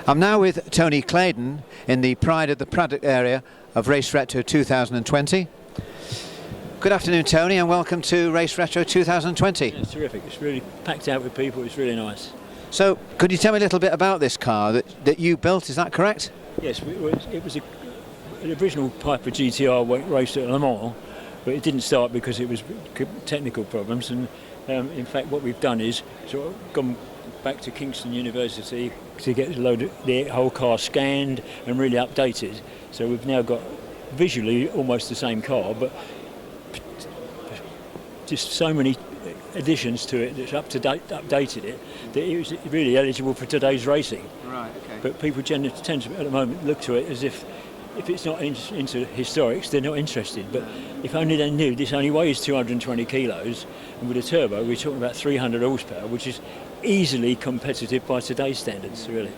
I'm now with Tony Claydon in the Pride of the Paddock area of Race Retro 2020. Good afternoon, Tony, and welcome to Race Retro 2020. It's terrific. It's really packed out with people. It's really nice. So, could you tell me a little bit about this car that you built? Is that correct? Yes, it was an original Piper GTR raced at Le Mans, but it didn't start because it was technical problems. And in fact, what we've done is sort of gone back to Kingston University to get the whole car scanned and really updated. So we've now got visually almost the same car, but just so many additions to it that's updated it, that it was really eligible for today's racing. Right, okay. But people tend to, at the moment, look to it as if it's not into historics, they're not interested. But if only they knew this only weighs 220 kilos, and with a turbo, we're talking about 300 horsepower, which is easily competitive by today's standards, really.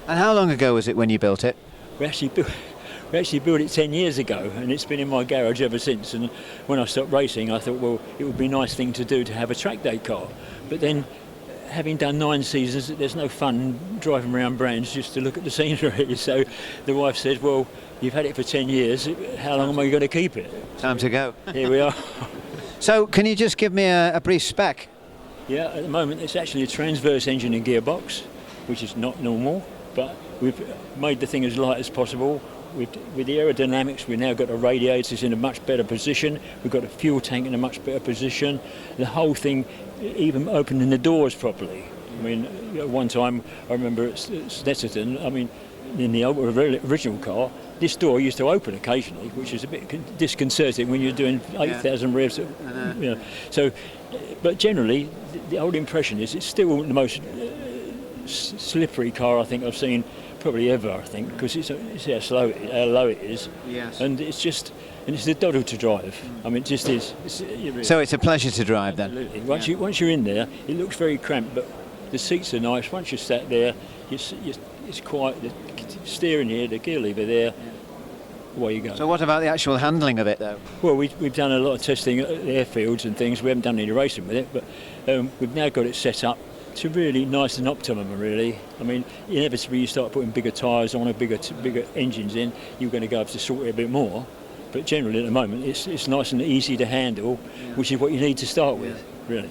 And how long ago was it when you built it? We actually built it 10 years ago, and it's been in my garage ever since. And when I stopped racing, I thought, well, it would be a nice thing to do to have a track day car. But then, having done 9 seasons, there's no fun driving around Brands just to look at the scenery. So the wife said, well, you've had it for 10 years, how long am I going to keep it? Time to go. Here we are. So, can you just give me a brief spec? Yeah, at the moment it's actually a transverse engine and gearbox, which is not normal, but we've made the thing as light as possible. With the aerodynamics, we've now got the radiators in a much better position. We've got a fuel tank in a much better position. The whole thing, even opening the doors properly. I mean, one time I remember at Snetterton, I mean, in the original car, this door used to open occasionally, which is a bit disconcerting when you're doing 8,000 revs. You know. So, but generally, the old impression is it's still the most slippery car I think I've seen probably ever, I think, because it's how low it is. Yes. And it's a doddle to drive. I mean, it just is. So it's a pleasure to drive then? Absolutely. Once you're in there, it looks very cramped, but the seats are nice. Once you're sat there, it's quiet. The steering here, the gear lever there, away you go. So what about the actual handling of it though? Well, we've done a lot of testing at the airfields and things. We haven't done any racing with it, but we've now got it set up to really nice and optimum, really. I mean, inevitably you start putting bigger tyres on, bigger engines in, you're going to go up to sort it a bit more. But generally at the moment it's nice and easy to handle, which is what you need to start with, really.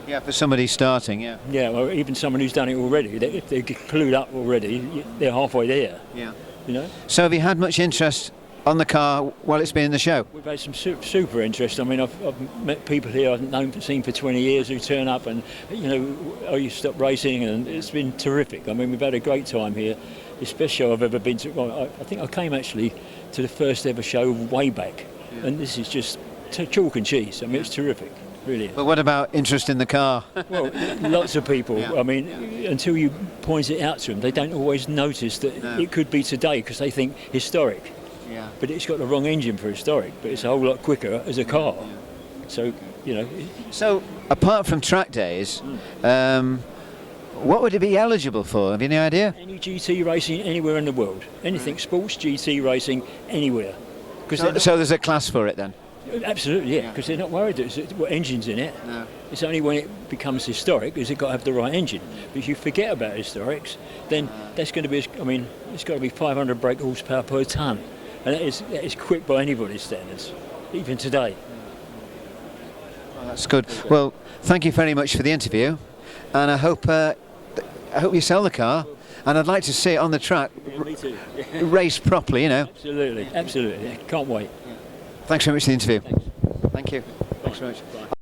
Yeah, for somebody starting, yeah. Yeah, or even someone who's done it already. If they're clued up already, they're halfway there. Yeah. You know. So have you had much interest on the car while it's been in the show? We've had some super interest. I mean, I've met people here I've seen for 20 years who turn up and, you know, oh, you stopped racing, and it's been terrific. I mean, we've had a great time here. It's the best show I've ever been to. Well, I think I came actually to the first ever show way back, and this is just chalk and cheese. I mean, it's terrific. Really. But what about interest in the car? Well, lots of people. I mean, until you point it out to them, they don't always notice that it could be today because they think historic. Yeah. But it's got the wrong engine for historic, but it's a whole lot quicker as a car. So, you know. So, apart from track days, what would it be eligible for? Have you any idea? Any GT racing anywhere in the world. Anything sports GT racing anywhere. So there's a class for it then? Absolutely, yeah, because they're not worried what engine's in it. No. It's only when it becomes historic is it got to have the right engine. But if you forget about historics, then that's going to be, I mean, it's got to be 500 brake horsepower per tonne. And that is quick by anybody's standards, even today. Well, that's good. Well, thank you very much for the interview, and I hope you sell the car, and I'd like to see it on the track, Me too. race properly, you know. Absolutely, absolutely. Can't wait. Thanks very much for the interview. Thanks. Thank you. Thanks very much. Bye.